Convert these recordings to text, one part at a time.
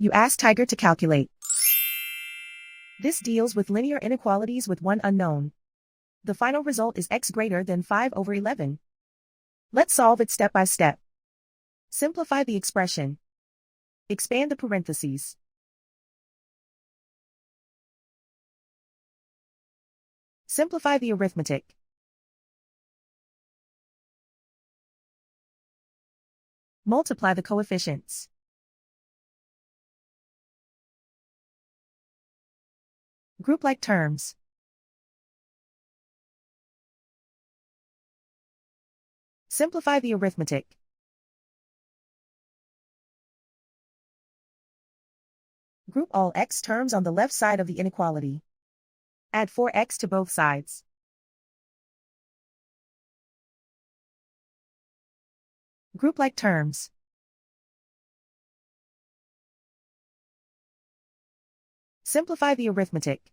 You ask Tiger to calculate. This deals with linear inequalities with one unknown. The final result is x greater than 5/11. Let's solve it step by step. Simplify the expression. Expand the parentheses. Simplify the arithmetic. Multiply the coefficients. Group like terms. Simplify the arithmetic. Group all x terms on the left side of the inequality. Add 4x to both sides. Group like terms. Simplify the arithmetic.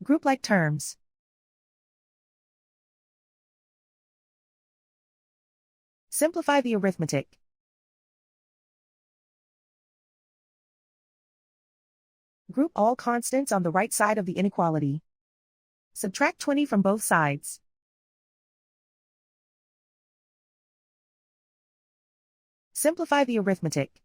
Group like terms. Simplify the arithmetic. Group all constants on the right side of the inequality. Subtract 20 from both sides. Simplify the arithmetic.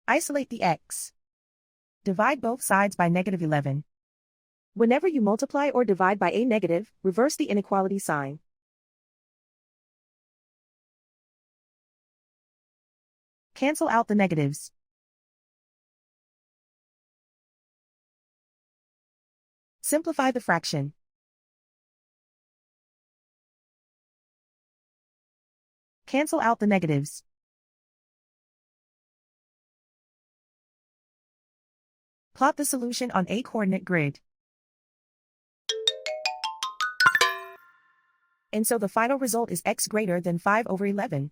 Isolate the x. Divide both sides by -11. Whenever you multiply or divide by a negative, reverse the inequality sign. Cancel out the negatives. Simplify the fraction. Cancel out the negatives. Plot the solution on a coordinate grid. And so the final result is x greater than 5/11.